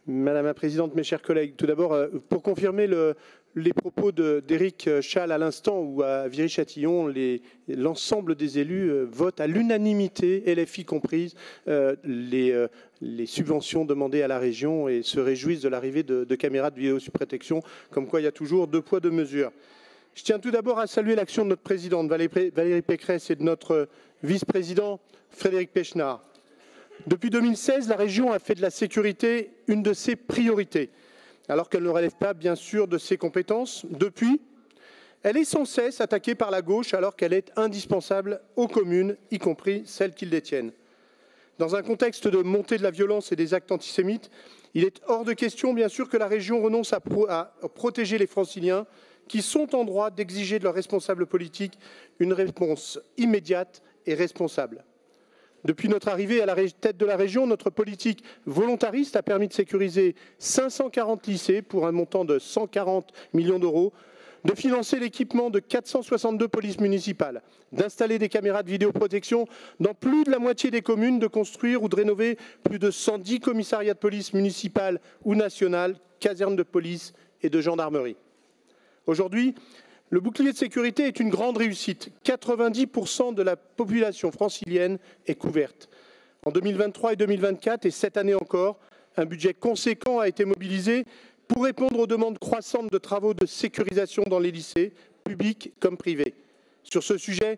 Madame la Présidente, mes chers collègues, tout d'abord, pour confirmer les propos d'Éric Chall à l'instant, où à Viry-Châtillon, l'ensemble des élus votent à l'unanimité, LFI comprise, les subventions demandées à la région et se réjouissent de l'arrivée de caméras de vidéoprotection, comme quoi il y a toujours deux poids, deux mesures. Je tiens tout d'abord à saluer l'action de notre présidente Valérie Pécresse et de notre vice-président Frédéric Pechnard. Depuis 2016, la région a fait de la sécurité une de ses priorités, alors qu'elle ne relève pas, bien sûr, de ses compétences. Depuis, elle est sans cesse attaquée par la gauche, alors qu'elle est indispensable aux communes, y compris celles qui le détiennent. Dans un contexte de montée de la violence et des actes antisémites, il est hors de question, bien sûr, que la région renonce à protéger les Franciliens qui sont en droit d'exiger de leurs responsables politiques une réponse immédiate et responsable. Depuis notre arrivée à la tête de la région, notre politique volontariste a permis de sécuriser 540 lycées pour un montant de 140 millions d'euros, de financer l'équipement de 462 polices municipales, d'installer des caméras de vidéoprotection dans plus de la moitié des communes, de construire ou de rénover plus de 110 commissariats de police municipales ou nationales, casernes de police et de gendarmerie. Aujourd'hui, le bouclier de sécurité est une grande réussite. 90% de la population francilienne est couverte. En 2023 et 2024, et cette année encore, un budget conséquent a été mobilisé pour répondre aux demandes croissantes de travaux de sécurisation dans les lycées, publics comme privés. Sur ce sujet,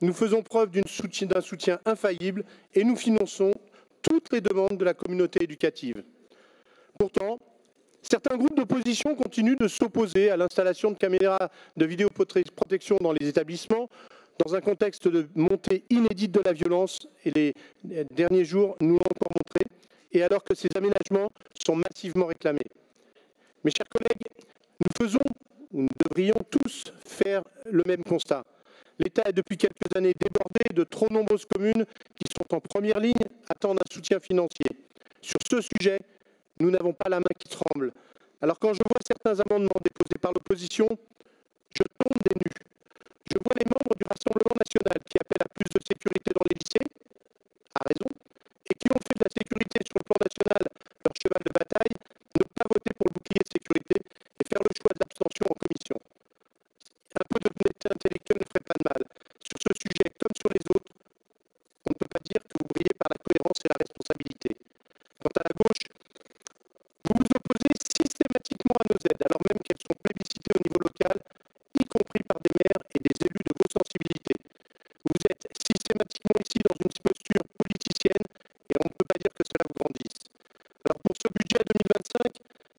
nous faisons preuve d'un soutien infaillible et nous finançons toutes les demandes de la communauté éducative. Pourtant, certains groupes d'opposition continuent de s'opposer à l'installation de caméras de vidéoprotection dans les établissements, dans un contexte de montée inédite de la violence, et les derniers jours nous l'ont encore montré, et alors que ces aménagements sont massivement réclamés. Mes chers collègues, nous devrions tous faire le même constat. L'État est depuis quelques années débordé, de trop nombreuses communes qui sont en première ligne attendent un soutien financier. Sur ce sujet, nous n'avons pas la main qui tremble. Alors quand je vois certains amendements déposés par l'opposition, je tombe des nues. Je vois les membres du Rassemblement national qui appellent à plus de sécurité dans les lycées, à raison, et qui ont fait de la sécurité sur le plan national leur cheval de bataille, ne pas voter pour le bouclier de sécurité et faire le choix de l'abstention en commission. Un peu d'honnêteté intellectuelle ne ferait pas de mal. Sur ce sujet, comme sur les autres, on ne peut pas dire que vous brillez par la cohérence et la responsabilité. Quant à la gauche, vous vous opposez systématiquement à nos aides, alors même qu'elles sont plébiscitées au niveau local, y compris par des maires et des élus de vos sensibilités. Vous êtes systématiquement ici dans une posture politicienne et on ne peut pas dire que cela vous grandisse. Alors pour ce budget 2025,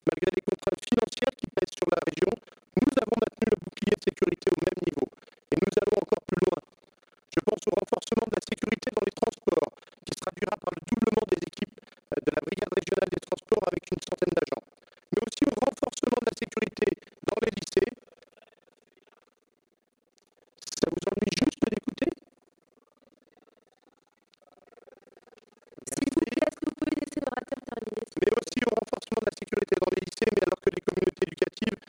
malgré les contraintes financières qui pèsent sur la région, nous avons maintenu le bouclier de sécurité au même niveau et nous allons encore plus loin. Je pense au renforcement de la sécurité dans les transports, qui se traduira par le doublement des équipes de la brigade régionale des transports avec une centaine d'agents, mais aussi au renforcement de la sécurité dans les lycées. Ça vous ennuie juste d'écouter? S'il vous plaît, est-ce que vous pouvez laisser l'orateur terminer? Mais aussi au renforcement de la sécurité dans les lycées, mais alors que les communautés éducatives